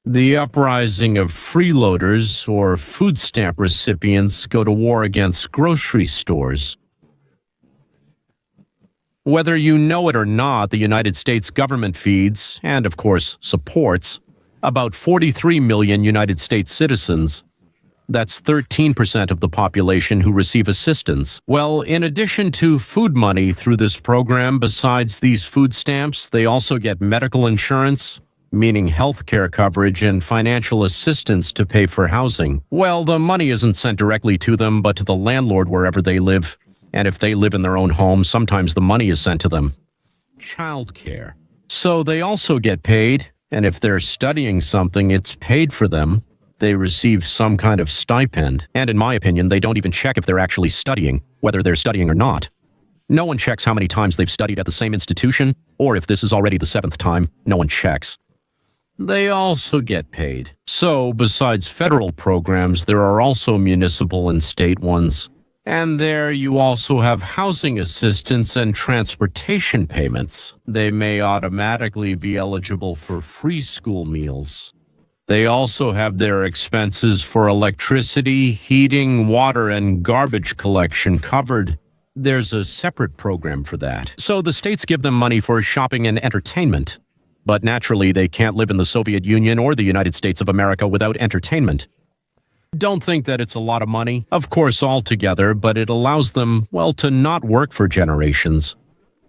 The uprising of freeloaders or food stamp recipients go to war against grocery stores. Whether you know it or not, the United States government feeds, and of course supports, about 43 million United States citizens. That's 13% of the population who receive assistance. Well, in addition to food money through this program, besides these food stamps, they also get medical insurance, meaning health care coverage, and financial assistance to pay for housing. Well, the money isn't sent directly to them, but to the landlord wherever they live. And if they live in their own home, sometimes the money is sent to them. Childcare. So they also get paid, and if they're studying something, it's paid for them. They receive some kind of stipend, and in my opinion, they don't even check if they're actually studying, whether they're studying or not. No one checks how many times they've studied at the same institution, or if this is already the 7th time, no one checks. They also get paid. So, besides federal programs, there are also municipal and state ones. And there you also have housing assistance and transportation payments. They may automatically be eligible for free school meals. They also have their expenses for electricity, heating, water, and garbage collection covered. There's a separate program for that. So the states give them money for shopping and entertainment. But naturally, they can't live in the Soviet Union or the United States of America without entertainment. Don't think that it's a lot of money, of course, altogether, but it allows them, well, to not work for generations.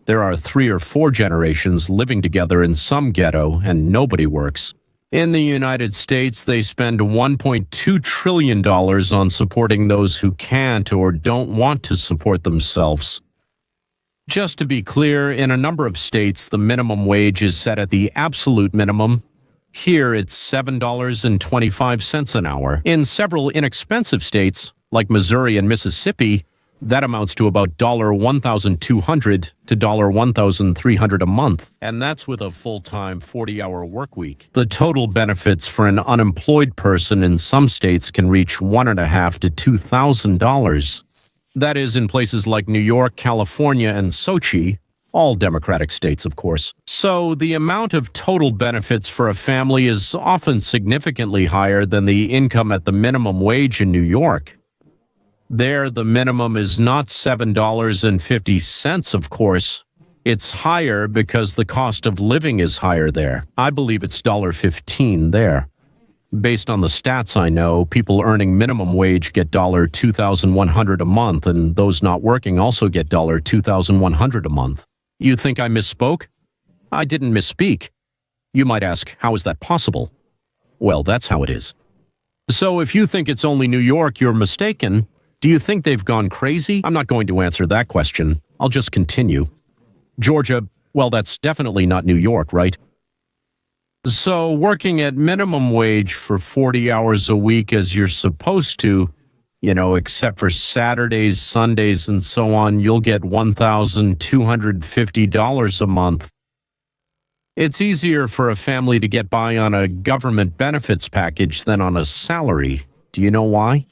There are 3 or 4 generations living together in some ghetto, and nobody works. In the United States, they spend $1.2 trillion on supporting those who can't or don't want to support themselves. Just to be clear, in a number of states, the minimum wage is set at the absolute minimum. Here, it's $7.25 an hour. In several inexpensive states, like Missouri and Mississippi, that amounts to about $1,200 to $1,300 a month, and that's with a full-time 40-hour work week. The total benefits for an unemployed person in some states can reach $1,500 to $2,000. That is in places like New York, California, and Sochi, all Democratic states, of course. So the amount of total benefits for a family is often significantly higher than the income at the minimum wage in New York. There, the minimum is not $7.50, of course. It's higher because the cost of living is higher there. I believe it's $1.15 there. Based on the stats I know, people earning minimum wage get $2,100 a month, and those not working also get $2,100 a month. You think I misspoke? I didn't misspeak. You might ask, how is that possible? Well, that's how it is. So if you think it's only New York, you're mistaken. Do you think they've gone crazy? I'm not going to answer that question. I'll just continue. Georgia, well, that's definitely not New York, right? So working at minimum wage for 40 hours a week as you're supposed to, except for Saturdays, Sundays, and so on, you'll get $1,250 a month. It's easier for a family to get by on a government benefits package than on a salary. Do you know why?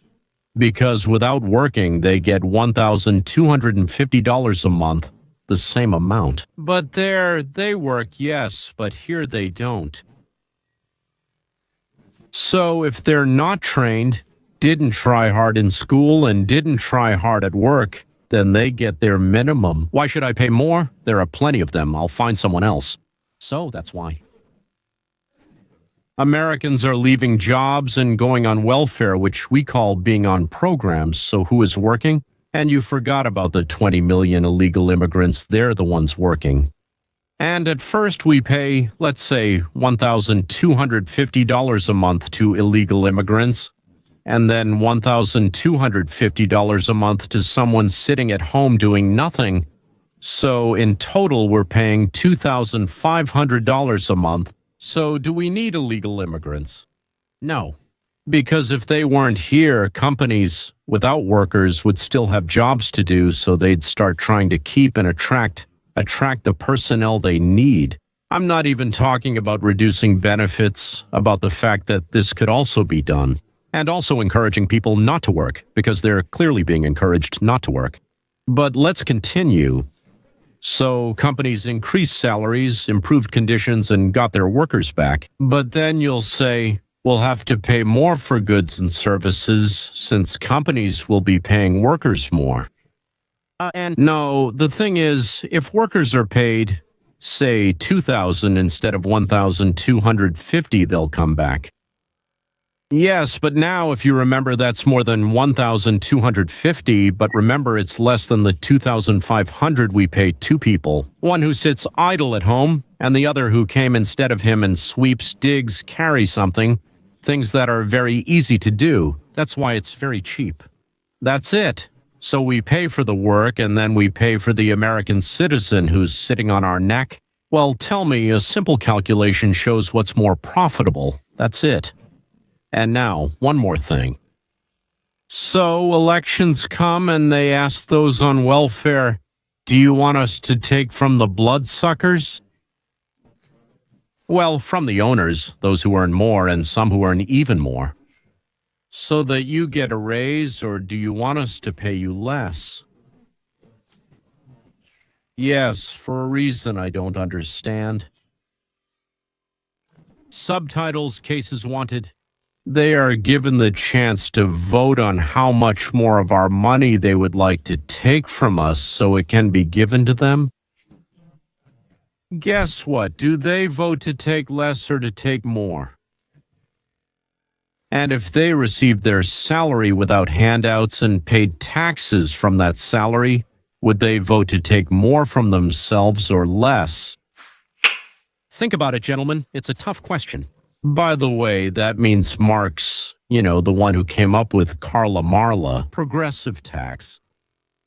Because without working, they get $1,250 a month, the same amount. But there, they work, yes, but here they don't. So if they're not trained, didn't try hard in school, and didn't try hard at work, then they get their minimum. Why should I pay more? There are plenty of them. I'll find someone else. So that's why. Americans are leaving jobs and going on welfare, which we call being on programs. So who is working? And you forgot about the 20 million illegal immigrants. They're the ones working. And at first we pay, let's say, $1,250 a month to illegal immigrants, and then $1,250 a month to someone sitting at home doing nothing. So in total, we're paying $2,500 a month. So do we need illegal immigrants? No. Because if they weren't here, companies without workers would still have jobs to do, so they'd start trying to keep and attract the personnel they need. I'm not even talking about reducing benefits, about the fact that this could also be done, and also encouraging people not to work, because they're clearly being encouraged not to work. But let's continue. So companies increased salaries, improved conditions, and got their workers back. But then you'll say, we'll have to pay more for goods and services since companies will be paying workers more. And no, the thing is, if workers are paid, say, $2,000 instead of $1,250, they'll come back. Yes, but now if you remember that's more than $1,250, but remember it's less than the $2,500 we pay two people. One who sits idle at home, and the other who came instead of him and sweeps, digs, carries something. Things that are very easy to do. That's why it's very cheap. That's it. So we pay for the work, and then we pay for the American citizen who's sitting on our neck. Well, tell me, a simple calculation shows what's more profitable. That's it. And now, one more thing. So elections come and they ask those on welfare, do you want us to take from the bloodsuckers? Well, from the owners, those who earn more and some who earn even more. So that you get a raise, or do you want us to pay you less? Yes, for a reason I don't understand. Subtitles, cases wanted. They are given the chance to vote on how much more of our money they would like to take from us so it can be given to them. Guess what? Do they vote to take less or to take more? And if they received their salary without handouts and paid taxes from that salary, would they vote to take more from themselves or less? Think about it, gentlemen. It's a tough question. By the way, that means Marx, the one who came up with Karla Marla, progressive tax.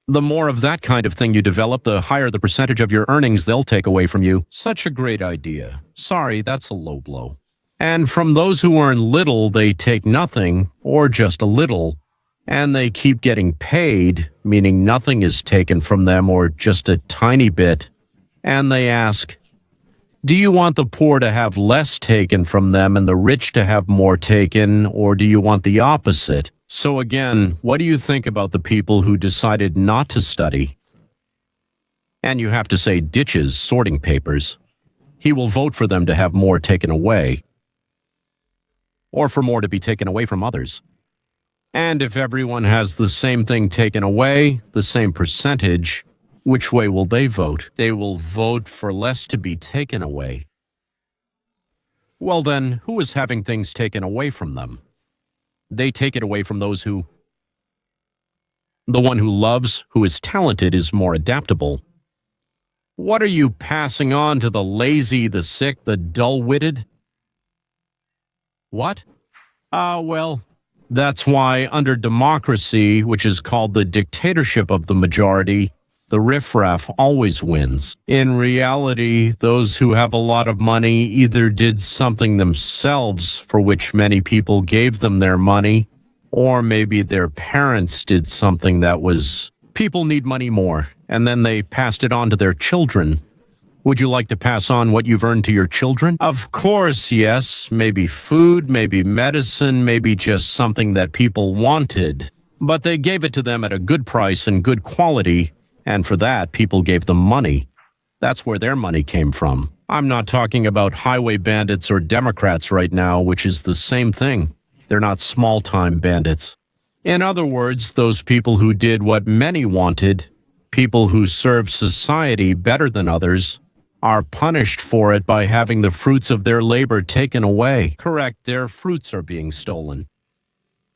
The more of that kind of thing you develop, the higher the percentage of your earnings they'll take away from you. Such a great idea. Sorry, that's a low blow. And from those who earn little, they take nothing, or just a little, and they keep getting paid, meaning nothing is taken from them or just a tiny bit. And they ask, do you want the poor to have less taken from them and the rich to have more taken, or do you want the opposite? So again, what do you think about the people who decided not to study? And you have to say ditches, sorting papers. He will vote for them to have more taken away, or for more to be taken away from others. And if everyone has the same thing taken away, the same percentage, which way will they vote? They will vote for less to be taken away. Well then, who is having things taken away from them? They take it away from those who... The one who loves, who is talented, is more adaptable. What are you passing on to the lazy, the sick, the dull-witted? What? Well, that's why under democracy, which is called the dictatorship of the majority, the riffraff always wins. In reality, those who have a lot of money either did something themselves for which many people gave them their money, or maybe their parents did something that was, people need money more, and then they passed it on to their children. Would you like to pass on what you've earned to your children? Of course, yes. Maybe food, maybe medicine, maybe just something that people wanted. But they gave it to them at a good price and good quality, and for that, people gave them money. That's where their money came from. I'm not talking about highway bandits or Democrats right now, which is the same thing. They're not small-time bandits. In other words, those people who did what many wanted, people who served society better than others, are punished for it by having the fruits of their labor taken away. Correct, their fruits are being stolen.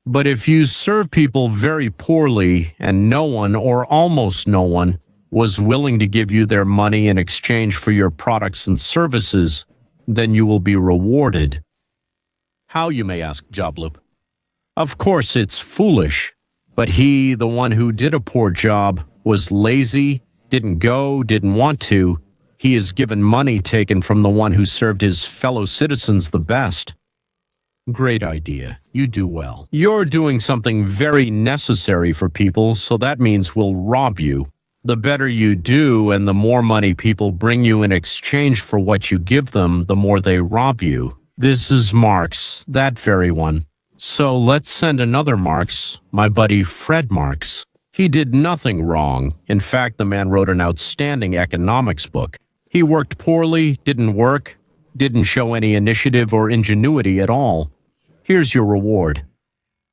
But if you serve people very poorly and no one, or almost no one, was willing to give you their money in exchange for your products and services, then you will be rewarded. How, you may ask, Jobloop? Of course it's foolish, but he, the one who did a poor job, was lazy, didn't go, didn't want to. He is given money taken from the one who served his fellow citizens the best. Great idea. You do well. You're doing something very necessary for people, so that means we'll rob you. The better you do and the more money people bring you in exchange for what you give them, the more they rob you. This is Marx, that very one. So let's send another Marx, my buddy Fred Marx. He did nothing wrong. In fact, the man wrote an outstanding economics book. He worked poorly, didn't work, didn't show any initiative or ingenuity at all. Here's your reward.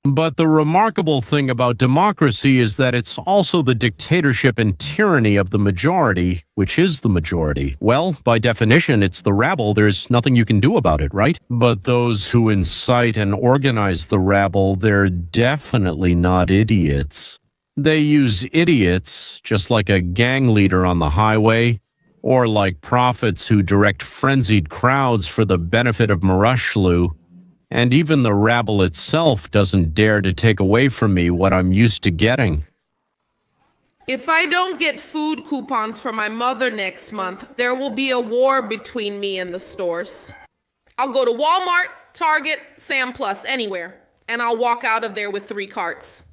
But the remarkable thing about democracy is that it's also the dictatorship and tyranny of the majority, which is the majority. Well, by definition, it's the rabble. There's nothing you can do about it, right? But those who incite and organize the rabble, they're definitely not idiots. They use idiots, just like a gang leader on the highway, or like prophets who direct frenzied crowds for the benefit of Marushlu. And even the rabble itself doesn't dare to take away from me what I'm used to getting. If I don't get food coupons for my mother next month, there will be a war between me and the stores. I'll go to Walmart, Target, Sam Plus, anywhere, and I'll walk out of there with 3 carts.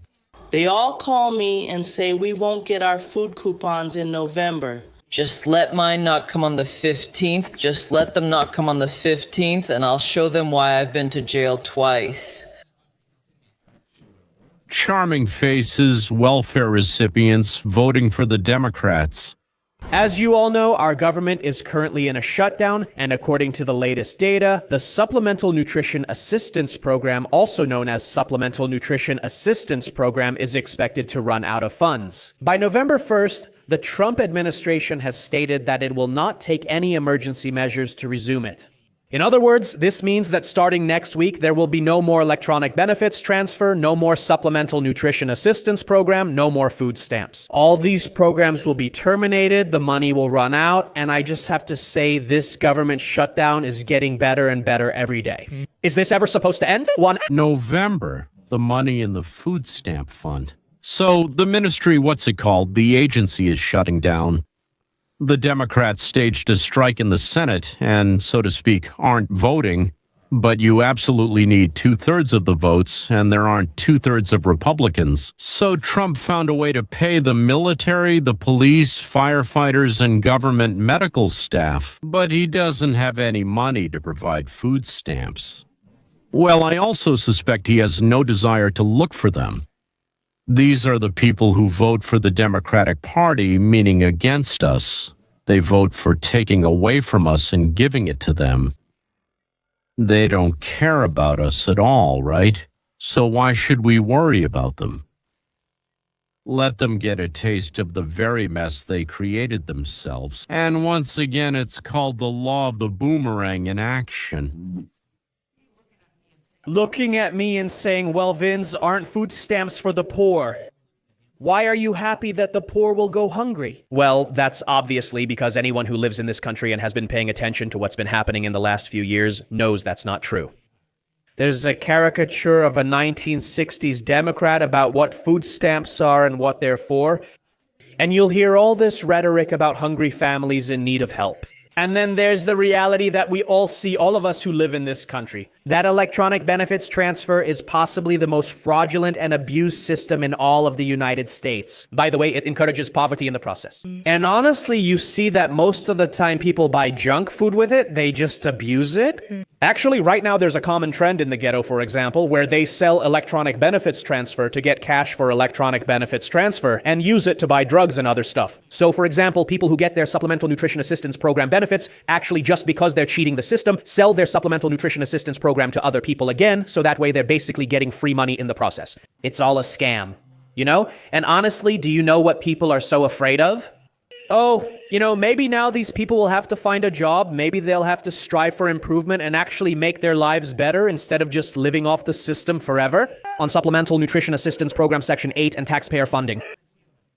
They all call me and say we won't get our food coupons in November. Just let mine not come on the 15th. Just let them not come on the 15th, and I'll show them why I've been to jail twice. Charming faces, welfare recipients, voting for the Democrats. As you all know, our government is currently in a shutdown, and according to the latest data, the Supplemental Nutrition Assistance Program, also known as Supplemental Nutrition Assistance Program, is expected to run out of funds. By November 1st, the Trump administration has stated that it will not take any emergency measures to resume it. In other words, this means that starting next week, there will be no more electronic benefits transfer, no more supplemental nutrition assistance program, no more food stamps. All these programs will be terminated, the money will run out, and I just have to say this government shutdown is getting better and better every day. Is this ever supposed to end? November, the money in the food stamp fund. So the ministry, the agency is shutting down. The Democrats staged a strike in the Senate and, so to speak, aren't voting, but you absolutely need 2/3 of the votes, and there aren't 2/3 of Republicans. So Trump found a way to pay the military, the police, firefighters, and government medical staff, but he doesn't have any money to provide food stamps. Well, I also suspect he has no desire to look for them. These are the people who vote for the Democratic Party, meaning against us. They vote for taking away from us and giving it to them. They don't care about us at all, right? So why should we worry about them? Let them get a taste of the very mess they created themselves. And once again, it's called the law of the boomerang in action. Looking at me and saying, well, Vince, aren't food stamps for the poor? Why are you happy that the poor will go hungry? Well, that's obviously because anyone who lives in this country and has been paying attention to what's been happening in the last few years knows that's not true. There's a caricature of a 1960s Democrat about what food stamps are and what they're for, and you'll hear all this rhetoric about hungry families in need of help. And then there's the reality that we all see, all of us who live in this country. That electronic benefits transfer is possibly the most fraudulent and abused system in all of the United States. By the way, it encourages poverty in the process. And honestly, you see that most of the time people buy junk food with it, they just abuse it. Actually, right now there's a common trend in the ghetto, for example, where they sell electronic benefits transfer to get cash for electronic benefits transfer and use it to buy drugs and other stuff. So, for example, people who get their Supplemental Nutrition Assistance Program benefits, actually just because they're cheating the system, sell their Supplemental Nutrition Assistance Program to other people again, so that way they're basically getting free money in the process. It's all a scam, you know? And honestly, do you know what people are so afraid of? Oh, you know, maybe now these people will have to find a job, maybe they'll have to strive for improvement and actually make their lives better instead of just living off the system forever. On Supplemental Nutrition Assistance Program Section 8 and taxpayer funding.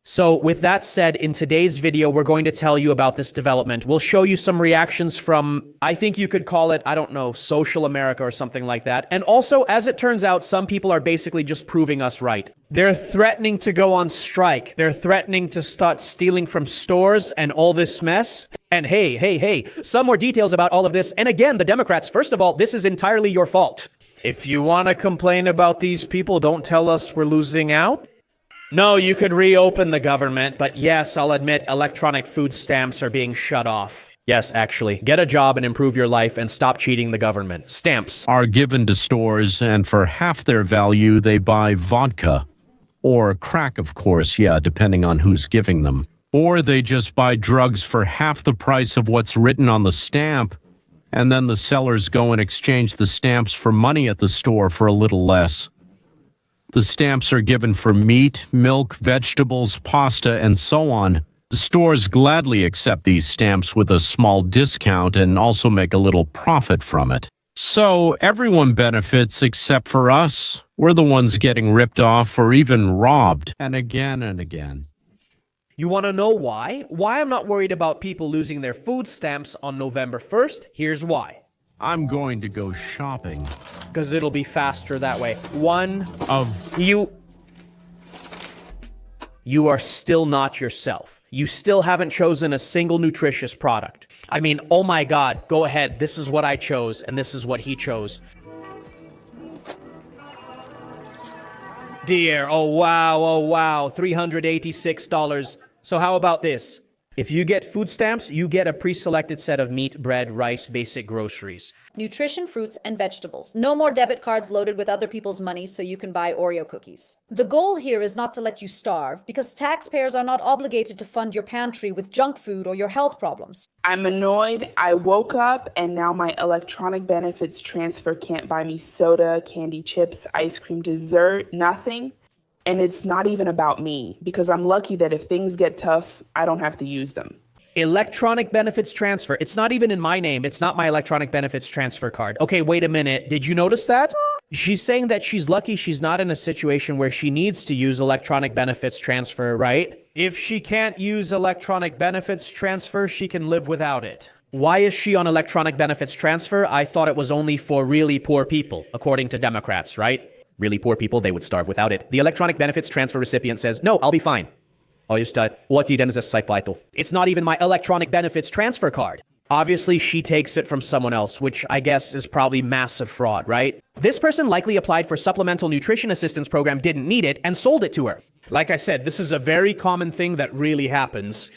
So with that said, in today's video, we're going to tell you about this development. We'll show you some reactions from, I think you could call it, I don't know, social America or something like that. And also, as it turns out, some people are basically just proving us right. They're threatening to go on strike. They're threatening to start stealing from stores and all this mess. And hey, some more details about all of this. And again, the Democrats, first of all, this is entirely your fault. If you want to complain about these people, don't tell us we're losing out. No, you could reopen the government, but yes, I'll admit electronic food stamps are being shut off. Yes, actually, get a job and improve your life and stop cheating the government. Stamps Are given to stores, and for half their value, they buy vodka. Or crack, of course, yeah, depending on who's giving them. Or they just buy drugs for half the price of what's written on the stamp, and then the sellers go and exchange the stamps for money at the store for a little less. The stamps are given for meat, milk, vegetables, pasta, and so on. The stores gladly accept these stamps with a small discount and also make a little profit from it. So everyone benefits except for us. We're the ones getting ripped off or even robbed. And again and again. You want to know why? Why I'm not worried about people losing their food stamps on November 1st? Here's why. I'm going to go shopping. Because it'll be faster that way. You are still not yourself. You still haven't chosen a single nutritious product. I mean, oh my God, go ahead. This is what I chose, and this is what he chose. Dear, oh wow, $386. So how about this? If you get food stamps, you get a pre-selected set of meat, bread, rice, basic groceries. Nutrition, fruits, and vegetables. No more debit cards loaded with other people's money so you can buy Oreo cookies. The goal here is not to let you starve, because taxpayers are not obligated to fund your pantry with junk food or your health problems. I'm annoyed. I woke up and now my electronic benefits transfer can't buy me soda, candy, chips, ice cream, dessert, nothing. And it's not even about me, because I'm lucky that if things get tough, I don't have to use them. Electronic benefits transfer. It's not even in my name. It's not my electronic benefits transfer card. Okay, wait a minute. Did you notice that? She's saying that she's lucky she's not in a situation where she needs to use electronic benefits transfer, right? If she can't use electronic benefits transfer, she can live without it. Why is she on electronic benefits transfer? I thought it was only for really poor people, according to Democrats, right? Really poor people, they would starve without it. The electronic benefits transfer recipient says, no, I'll be fine. It's not even my electronic benefits transfer card. Obviously, she takes it from someone else, which I guess is probably massive fraud, right? This person likely applied for supplemental nutrition assistance program, didn't need it, and sold it to her. Like I said, this is a very common thing that really happens.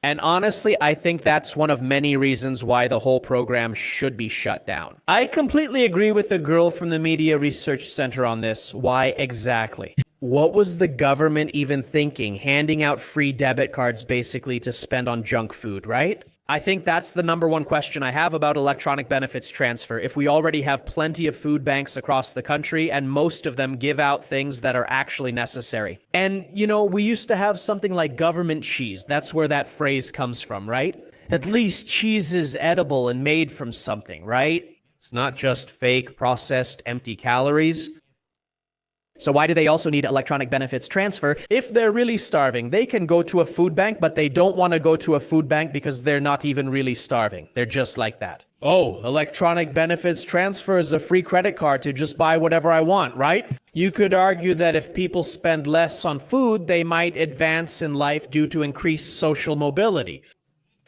And honestly, I think that's one of many reasons why the whole program should be shut down. I completely agree with the girl from the Media Research Center on this. Why exactly? What was the government even thinking? Handing out free debit cards basically to spend on junk food, right? I think that's the number one question I have about electronic benefits transfer. If we already have plenty of food banks across the country and most of them give out things that are actually necessary. And, you know, we used to have something like government cheese. That's where that phrase comes from, right? At least cheese is edible and made from something, right? It's not just fake, processed, empty calories. So why do they also need electronic benefits transfer? If they're really starving, they can go to a food bank, but they don't want to go to a food bank because they're not even really starving. They're just like that. Oh, electronic benefits transfer is a free credit card to just buy whatever I want, right? You could argue that if people spend less on food, they might advance in life due to increased social mobility.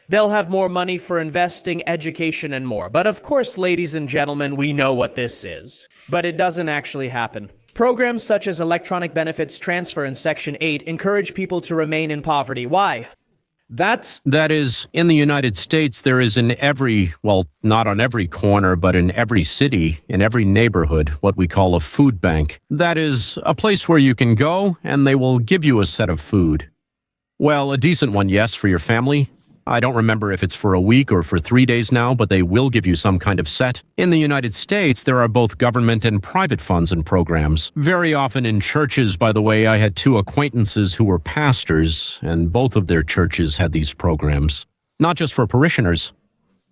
They'll have more money for investing, education, and more. But of course, ladies and gentlemen, we know what this is. But it doesn't actually happen. Programs such as electronic benefits transfer in Section 8 encourage people to remain in poverty. Why? That is, in the United States, there is in every, well, not on every corner, but in every city, in every neighborhood, what we call a food bank. That is a place where you can go and they will give you a set of food. Well, a decent one, yes, for your family. I don't remember if it's for a week or for 3 days now, but they will give you some kind of set. In the United States, there are both government and private funds and programs. Very often in churches, by the way, I had 2 acquaintances who were pastors, and both of their churches had these programs. Not just for parishioners.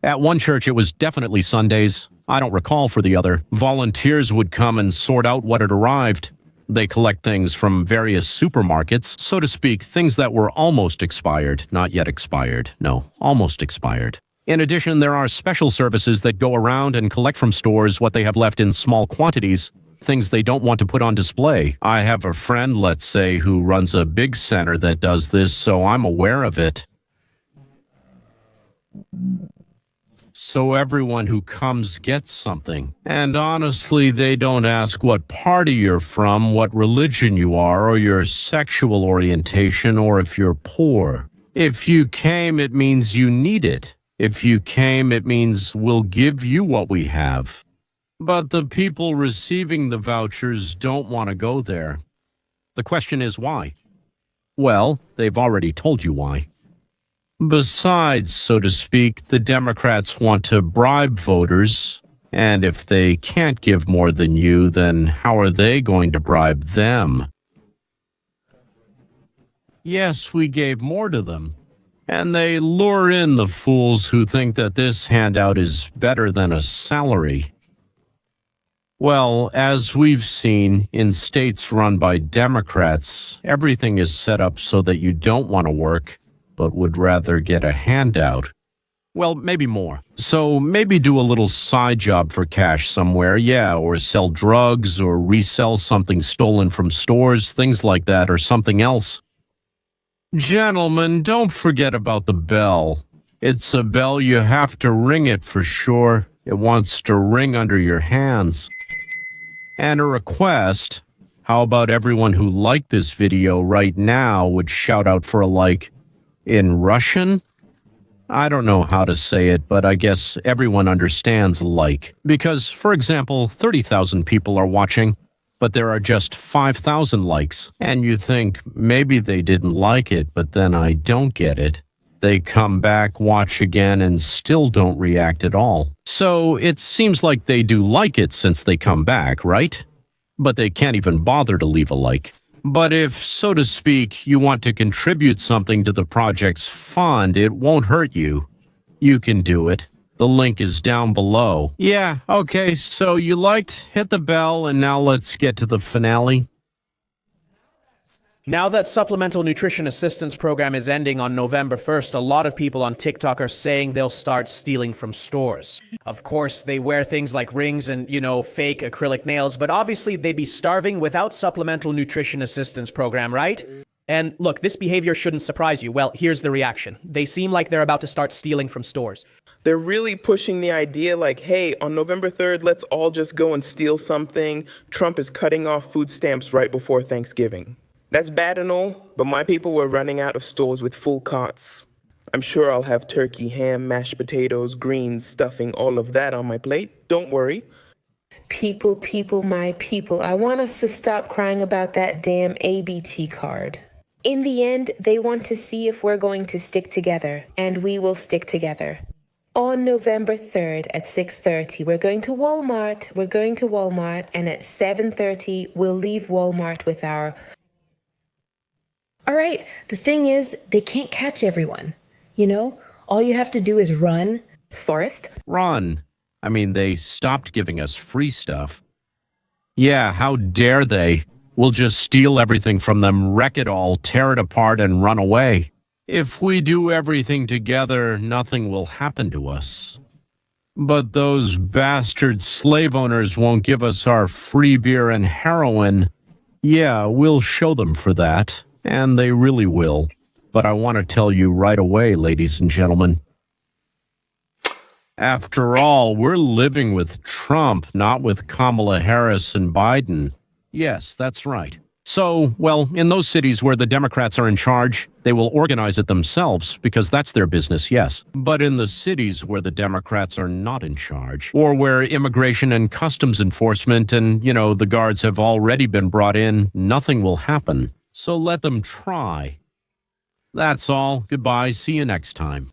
At one church, it was definitely Sundays. I don't recall for the other. Volunteers would come and sort out what had arrived. They collect things from various supermarkets, so to speak, things that were almost expired, not yet expired. No, almost expired. In addition, there are special services that go around and collect from stores what they have left in small quantities, things they don't want to put on display. I have a friend, let's say, who runs a big center that does this, so I'm aware of it. So everyone who comes gets something. And honestly, they don't ask what party you're from, what religion you are, or your sexual orientation, or if you're poor. If you came, it means you need it. If you came, it means we'll give you what we have. But the people receiving the vouchers don't want to go there. The question is why? Well, they've already told you why. Besides, so to speak, the Democrats want to bribe voters, and if they can't give more than you, then how are they going to bribe them? Yes, we gave more to them, and they lure in the fools who think that this handout is better than a salary. Well, as we've seen, in states run by Democrats, everything is set up so that you don't want to work, but would rather get a handout. Well, maybe more. So maybe do a little side job for cash somewhere, yeah, or sell drugs or resell something stolen from stores, things like that, or something else. Gentlemen, don't forget about the bell. It's a bell you have to ring it for sure. It wants to ring under your hands. And a request, how about everyone who liked this video right now would shout out for a like in Russian? I don't know how to say it, but I guess everyone understands like. Because, for example, 30,000 people are watching, but there are just 5,000 likes. And you think, maybe they didn't like it, but then I don't get it. They come back, watch again, and still don't react at all. So it seems like they do like it since they come back, right? But they can't even bother to leave a like. But if, so to speak, you want to contribute something to the project's fund, it won't hurt you. You can do it. The link is down below. Yeah, okay, so you liked, hit the bell, and now let's get to the finale. Now that Supplemental Nutrition Assistance Program is ending on November 1st, a lot of people on TikTok are saying they'll start stealing from stores. Of course, they wear things like rings and, fake acrylic nails, but obviously they'd be starving without Supplemental Nutrition Assistance Program, right? And look, this behavior shouldn't surprise you. Well, here's the reaction. They seem like they're about to start stealing from stores. They're really pushing the idea like, hey, on November 3rd, let's all just go and steal something. Trump is cutting off food stamps right before Thanksgiving. That's bad and all, but my people were running out of stores with full carts. I'm sure I'll have turkey, ham, mashed potatoes, greens, stuffing, all of that on my plate. Don't worry. People, my people, I want us to stop crying about that damn ABT card. In the end, they want to see if we're going to stick together, and we will stick together. On November 3rd at 6:30, we're going to Walmart, and at 7:30, we'll leave Walmart with our... All right, the thing is, they can't catch everyone. All you have to do is run. Forrest? Run. I mean, they stopped giving us free stuff. Yeah, how dare they? We'll just steal everything from them, wreck it all, tear it apart, and run away. If we do everything together, nothing will happen to us. But those bastard slave owners won't give us our free beer and heroin. Yeah, we'll show them for that. And they really will. But I want to tell you right away, ladies and gentlemen. After all, we're living with Trump, not with Kamala Harris and Biden. Yes, that's right. So, well, in those cities where the Democrats are in charge, they will organize it themselves because that's their business, yes. But in the cities where the Democrats are not in charge, or where immigration and customs enforcement and, the guards have already been brought in, nothing will happen. So let them try. That's all. Goodbye. See you next time.